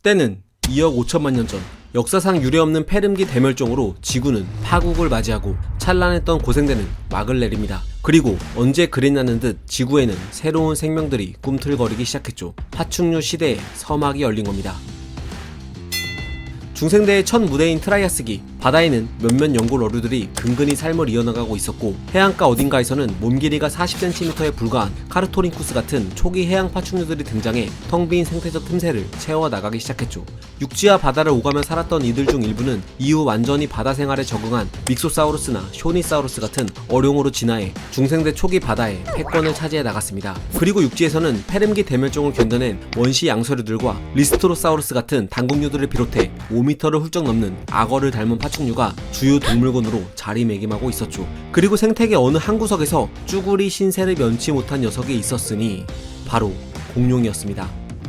때는 2억 5천만 년 전, 역사상 유례없는 페름기 대멸종으로 지구는 파국을 맞이하고 찬란했던 고생대는 막을 내립니다. 그리고 언제 그리 나는 듯 지구에는 새로운 생명들이 꿈틀거리기 시작했죠. 파충류 시대의 서막이 열린 겁니다. 중생대의 첫 무대인 트라이아스기, 바다에는 몇몇 연골 어류들이 근근히 삶을 이어나가고 있었고, 해안가 어딘가에서는 몸 길이가 40cm에 불과한 카르토링쿠스 같은 초기 해양 파충류들이 등장해 텅 빈 생태적 틈새를 채워나가기 시작했죠. 육지와 바다를 오가며 살았던 이들 중 일부는 이후 완전히 바다 생활에 적응한 믹소사우루스나 쇼니사우루스 같은 어룡으로 진화해 중생대 초기 바다에 패권을 차지해 나갔습니다. 그리고 육지에서는 페름기 대멸종을 견뎌낸 원시 양서류들과 리스토로사우루스 같은 단국류들을 비롯해 5m를 훌쩍 넘는 악어를 닮은 파충류가 주요 동물군으로 자리매김하고 있었죠. 그리고 생태계 어느 한 구석에서 쭈구리 신세를 면치 못한 녀석이 있었으니 바로 공룡이었습니다.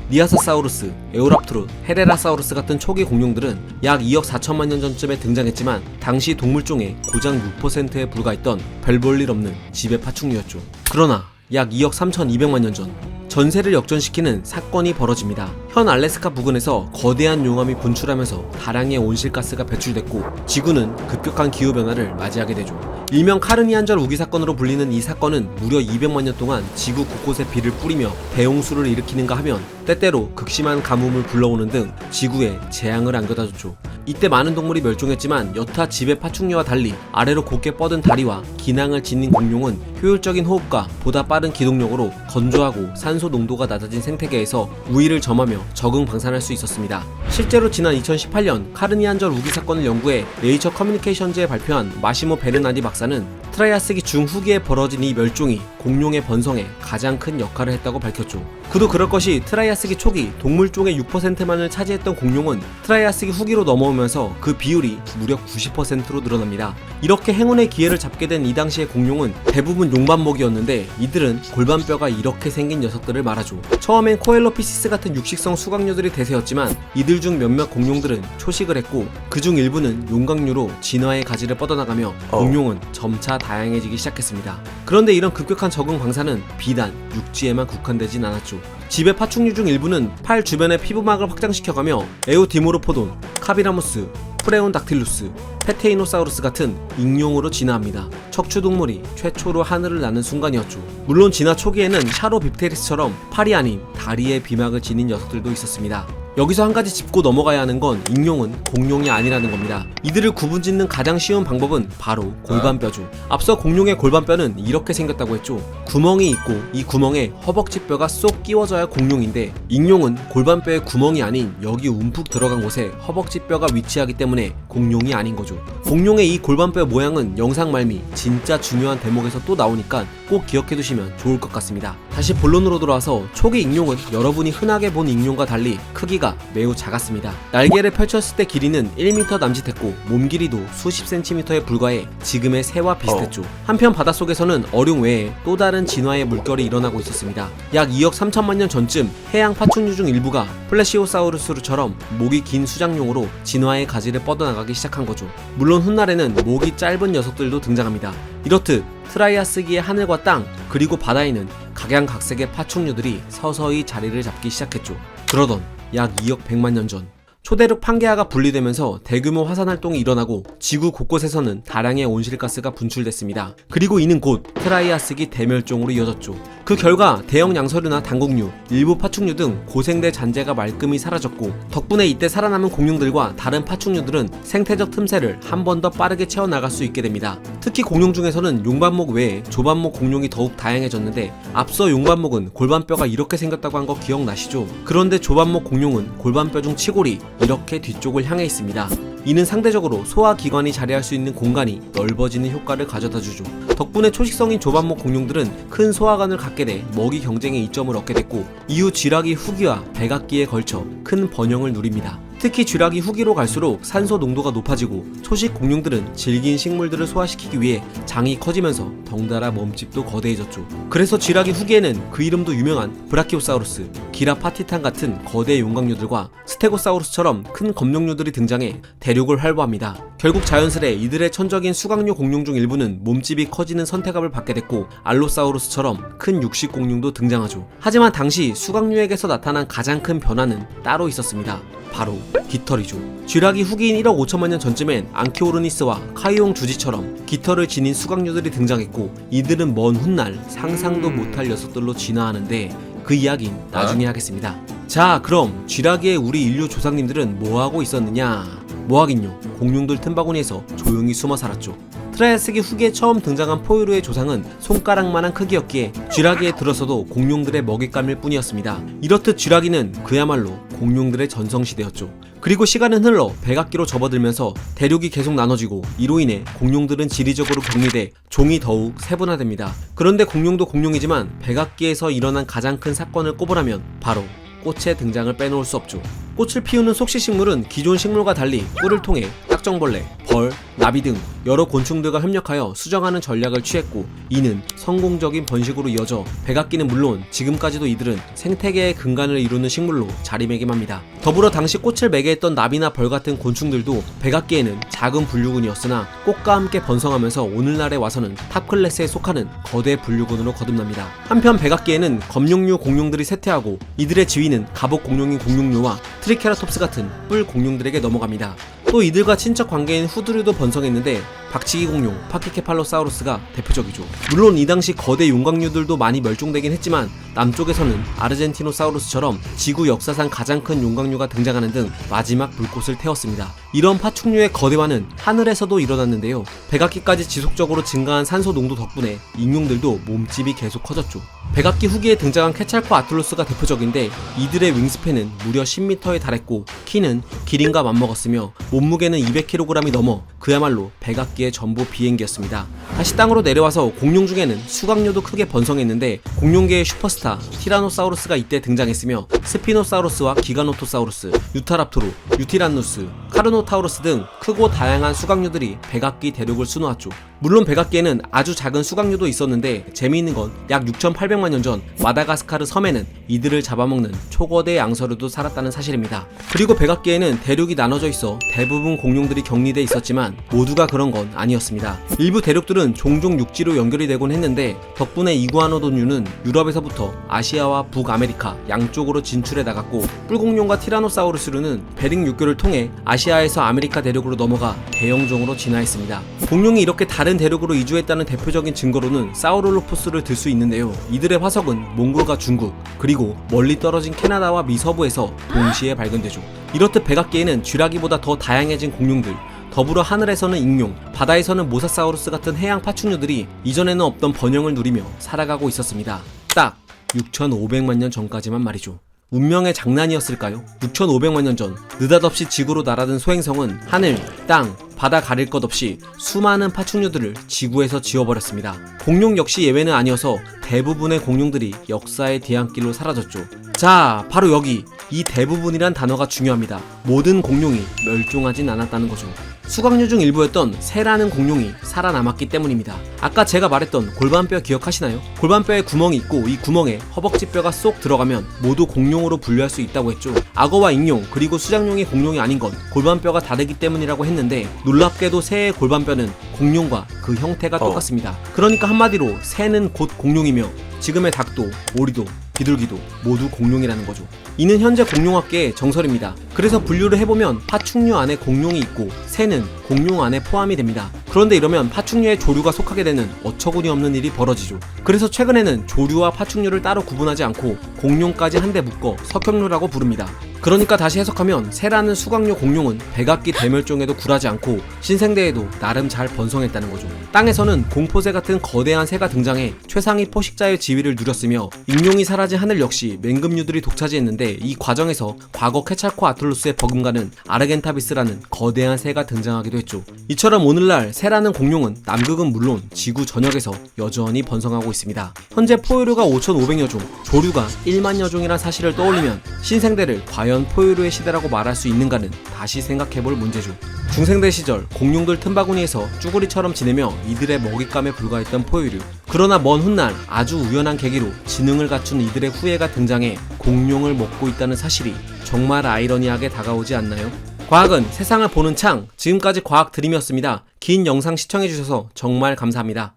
니아사사우루스, 에오랍토르, 헤레라사우루스 같은 초기 공룡들은 약 2억 4천만 년 전쯤에 등장했지만 당시 동물종의 고작 6%에 불과했던 별 볼 일 없는 지배 파충류였죠. 그러나 약 2억 3,200만 년 전, 전세를 역전시키는 사건이 벌어집니다. 현 알래스카 부근에서 거대한 용암이 분출하면서 다량의 온실가스가 배출됐고 지구는 급격한 기후변화를 맞이하게 되죠. 일명 카르니안절 우기 사건으로 불리는 이 사건은 무려 200만 년 동안 지구 곳곳에 비를 뿌리며 대홍수를 일으키는가 하면 때때로 극심한 가뭄을 불러오는 등 지구에 재앙을 안겨다줬죠. 이때 많은 동물이 멸종했지만 여타 지배 파충류와 달리 아래로 곧게 뻗은 다리와 기낭을 지닌 공룡은 효율적인 호흡과 보다 빠른 기동력으로 건조하고 산소 농도가 낮아진 생태계에서 우위를 점하며 적응 방산할 수 있었습니다. 실제로 지난 2018년 카르니안절 우기 사건을 연구해 네이처 커뮤니케이션즈에 발표한 마시모 베르나디 박사는 트라이아스기 중후기에 벌어진 이 멸종이 공룡의 번성에 가장 큰 역할을 했다고 밝혔죠. 그도 그럴 것이 트라이아스기 초기 동물종의 6%만을 차지했던 공룡은 트라이아스기 후기로 넘어오면서 그 비율이 무려 90%로 늘어납니다. 이렇게 행운의 기회를 잡게 된 이 당시의 공룡은 대부분 용반목이었는데 이들은 골반뼈가 이렇게 생긴 녀석들을 말하죠. 처음엔 코엘로피시스 같은 육식성 수각류들이 대세였지만 이들 중 몇몇 공룡들은 초식을 했고 그중 일부는 용각류로 진화의 가지를 뻗어나가며 공룡은 점차 다양해지기 시작했습니다. 그런데 이런 급격한 적응 방사는 비단 육지에만 국한되진 않았죠. 지배 파충류 중 일부는 팔 주변의 피부막을 확장시켜가며 에오디모르포돈, 카비라무스, 프레온닥틸루스, 페테이노사우루스 같은 익룡으로 진화합니다. 척추동물이 최초로 하늘을 나는 순간이었죠. 물론 진화 초기에는 샤로빕테리스처럼 팔이 아닌 다리에 비막을 지닌 녀석들도 있었습니다. 여기서 한 가지 짚고 넘어가야 하는 건 익룡은 공룡이 아니라는 겁니다. 이들을 구분짓는 가장 쉬운 방법은 바로 골반뼈죠. 앞서 공룡의 골반뼈는 이렇게 생겼다고 했죠. 구멍이 있고 이 구멍에 허벅지뼈가 쏙 끼워져야 공룡인데 익룡은 골반뼈의 구멍이 아닌 여기 움푹 들어간 곳에 허벅지뼈가 위치하기 때문에 공룡이 아닌 거죠. 공룡의 이 골반뼈 모양은 영상 말미 진짜 중요한 대목에서 또 나오니까 꼭 기억해 두시면 좋을 것 같습니다. 다시 본론으로 돌아와서 초기 익룡은 여러분이 흔하게 본 익룡과 달리 크기가 매우 작았습니다. 날개를 펼쳤을 때 길이는 1m 남짓했고 몸 길이도 수십 cm에 불과해 지금의 새와 비슷했죠. 한편 바닷속에서는 어룡 외에 또 다른 진화의 물결이 일어나고 있었습니다. 약 2억 3천만 년 전쯤 해양 파충류 중 일부가 플래시오사우루스처럼 목이 긴 수장용으로 진화의 가지를 뻗어나가기 시작한 거죠. 물론 훗날에는 목이 짧은 녀석들도 등장합니다. 이렇듯 트라이아스기의 하늘과 땅 그리고 바다에는 각양각색의 파충류들이 서서히 자리를 잡기 시작했죠. 그러던 약 2억 100만 년 전 초대륙 판게아가 분리되면서 대규모 화산 활동이 일어나고 지구 곳곳에서는 다량의 온실가스가 분출됐습니다. 그리고 이는 곧 트라이아스기 대멸종으로 이어졌죠. 그 결과 대형 양서류나 단국류, 일부 파충류 등 고생대 잔재가 말끔히 사라졌고 덕분에 이때 살아남은 공룡들과 다른 파충류들은 생태적 틈새를 한 번 더 빠르게 채워나갈 수 있게 됩니다. 특히 공룡 중에서는 용반목 외에 조반목 공룡이 더욱 다양해졌는데 앞서 용반목은 골반뼈가 이렇게 생겼다고 한 거 기억나시죠? 그런데 조반목 공룡은 골반뼈 중 치골이 이렇게 뒤쪽을 향해 있습니다. 이는 상대적으로 소화기관이 자리할 수 있는 공간이 넓어지는 효과를 가져다주죠. 덕분에 초식성인 조반목 공룡들은 큰 소화관을 갖게 돼 먹이 경쟁의 이점을 얻게 됐고 이후 쥐라기 후기와 백악기에 걸쳐 큰 번영을 누립니다. 특히 쥐라기 후기로 갈수록 산소 농도가 높아지고 초식 공룡들은 질긴 식물들을 소화시키기 위해 장이 커지면서 덩달아 몸집도 거대해졌죠. 그래서 쥐라기 후기에는 그 이름도 유명한 브라키오사우루스, 기라파티탄 같은 거대 용각류들과 스테고사우루스처럼 큰 검룡류들이 등장해 대륙을 활보합니다. 결국 자연스레 이들의 천적인 수각류 공룡 중 일부는 몸집이 커지는 선택압을 받게 됐고 알로사우루스처럼 큰 육식 공룡도 등장하죠. 하지만 당시 수각류에게서 나타난 가장 큰 변화는 따로 있었습니다. 바로 깃털이죠. 쥐락이 후기인 1억 5천만 년 전쯤엔 앙키오르니스와 카이용 주지처럼 깃털을 지닌 수각류들이 등장했고, 이들은 먼 훗날 상상도 못할 녀석들로 진화하는데 그 이야기는 나중에 하겠습니다. 자, 그럼 쥐라기의 우리 인류 조상님들은 뭐하고 있었느냐? 뭐하긴요, 공룡들 틈바구니에서 조용히 숨어 살았죠. 트라이아스기 후기에 처음 등장한 포유류의 조상은 손가락만한 크기였기에 쥐라기에 들어서도 공룡들의 먹잇감일 뿐이었습니다. 이렇듯 쥐라기는 그야말로 공룡들의 전성시대였죠. 그리고 시간은 흘러 백악기로 접어들면서 대륙이 계속 나눠지고, 이로 인해 공룡들은 지리적으로 격리돼 종이 더욱 세분화됩니다. 그런데 공룡도 공룡이지만 백악기에서 일어난 가장 큰 사건을 꼽으라면 바로 꽃의 등장을 빼놓을 수 없죠. 꽃을 피우는 속시식물은 기존 식물과 달리 꿀을 통해 딱정벌레, 벌, 나비 등 여러 곤충들과 협력하여 수정하는 전략을 취했고, 이는 성공적인 번식으로 이어져 백악기는 물론 지금까지도 이들은 생태계의 근간을 이루는 식물로 자리매김합니다. 더불어 당시 꽃을 매개했던 나비나 벌 같은 곤충들도 백악기에는 작은 분류군이었으나 꽃과 함께 번성하면서 오늘날에 와서는 탑클래스에 속하는 거대 분류군으로 거듭납니다. 한편 백악기에는 검룡류 공룡들이 쇠퇴하고, 이들의 지위는 갑옷 공룡인 공룡류와 트리케라톱스 같은 뿔 공룡들에게 넘어갑니다. 또 이들과 친척 관계인 후두류도 번성했는데 박치기 공룡 파키케팔로사우루스가 대표적이죠. 물론 이 당시 거대 용광류들도 많이 멸종되긴 했지만 남쪽에서는 아르젠티노사우루스처럼 지구 역사상 가장 큰 용광류가 등장하는 등 마지막 불꽃을 태웠습니다. 이런 파충류의 거대화는 하늘에서도 일어났는데요. 백악기까지 지속적으로 증가한 산소 농도 덕분에 익룡들도 몸집이 계속 커졌죠. 백악기 후기에 등장한 케찰코아틀루스가 대표적인데, 이들의 윙스팬은 무려 10m에 달했고 키는 기린과 맞먹었으며 몸무게는 200kg이 넘어 그야말로 백악기의 전부 비행기였습니다. 다시 땅으로 내려와서 공룡 중에는 수각류도 크게 번성했는데, 공룡계의 슈퍼스타 티라노사우루스가 이때 등장했으며 스피노사우루스와 기가노토사우루스, 유타랍토르, 유티란누스, 카르노타우루스 등 크고 다양한 수각류들이 백악기 대륙을 수놓았죠. 물론 백악기에는 아주 작은 수각류도 있었는데, 재미있는 건 약 6,800만 년 전 마다가스카르 섬에는 이들을 잡아먹는 초거대 양서류도 살았다는 사실입니다. 그리고 백악기에는 대륙이 나눠져 있어 대부분 공룡들이 격리돼 있었지만 모두가 그런 건 아니었습니다. 일부 대륙들은 종종 육지로 연결이 되곤 했는데, 덕분에 이구아노돈류는 유럽에서부터 아시아와 북아메리카 양쪽으로 진출해 나갔고, 뿔공룡과 티라노사우루스류는 베링 육교를 통해 아시아에서 아메리카 대륙으로 넘어가 대형종으로 진화했습니다. 공룡이 이렇게 다른 대륙으로 이주했다는 대표적인 증거로는 사우롤로포스를 들 수 있는데요. 이들의 화석은 몽골과 중국, 그리고 멀리 떨어진 캐나다와 미 서부에서 동시에 발견되죠. 이렇듯 백악기에는 쥐라기보다 더 다양해진 공룡들, 더불어 하늘에서는 익룡, 바다에서는 모사사우루스 같은 해양 파충류들이 이전에는 없던 번영을 누리며 살아가고 있었습니다. 딱 6,500만 년 전까지만 말이죠. 운명의 장난이었을까요? 6,500만 년 전 느닷없이 지구로 날아든 소행성은 하늘, 땅, 바다 가릴 것 없이 수많은 파충류들을 지구에서 지워버렸습니다. 공룡 역시 예외는 아니어서 대부분의 공룡들이 역사의 뒤안길로 사라졌죠. 자, 바로 여기 이 대부분이란 단어가 중요합니다. 모든 공룡이 멸종하진 않았다는 거죠. 수각류 중 일부였던 새라는 공룡이 살아남았기 때문입니다. 아까 제가 말했던 골반뼈 기억하시나요? 골반뼈에 구멍이 있고, 이 구멍에 허벅지뼈가 쏙 들어가면 모두 공룡으로 분류할 수 있다고 했죠. 악어와 익룡 그리고 수장룡이 공룡이 아닌 건 골반뼈가 다르기 때문이라고 했는데, 놀랍게도 새의 골반뼈는 공룡과 그 형태가 똑같습니다. 그러니까 한마디로 새는 곧 공룡이며 지금의 닭도, 오리도, 비둘기도 모두 공룡이라는 거죠. 이는 현재 공룡학계의 정설입니다. 그래서 분류를 해보면 파충류 안에 공룡이 있고 새는 공룡 안에 포함이 됩니다. 그런데 이러면 파충류의 조류가 속하게 되는 어처구니 없는 일이 벌어지죠. 그래서 최근에는 조류와 파충류를 따로 구분하지 않고 공룡까지 한데 묶어 석형류라고 부릅니다. 그러니까 다시 해석하면 새라는 수각류 공룡은 백악기 대멸종에도 굴하지 않고 신생대에도 나름 잘 번성했다는 거죠. 땅에서는 공포새 같은 거대한 새가 등장해 최상위 포식자의 지위를 누렸으며, 익룡이 사라진 하늘 역시 맹금류들이 독차지했는데, 이 과정에서 과거 케찰코아틀루스의 버금가는 아르겐타비스라는 거대한 새가 등장하기도 했죠. 이처럼 오늘날 새라는 공룡은 남극은 물론 지구 전역에서 여전히 번성하고 있습니다. 현재 포유류가 5,500여 종, 조류가 1만여 종이란 사실을 떠올리면 신생대를 과연 포유류의 시대라고 말할 수 있는가는 다시 생각해볼 문제죠. 중생대 시절 공룡들 틈바구니에서 쭈구리처럼 지내며 이들의 먹잇감에 불과했던 포유류. 그러나 먼 훗날 아주 우연한 계기로 지능을 갖춘 이들의 후예가 등장해 공룡을 먹고 있다는 사실이 정말 아이러니하게 다가오지 않나요? 과학은 세상을 보는 창, 지금까지 과학 드림이었습니다. 긴 영상 시청해주셔서 정말 감사합니다.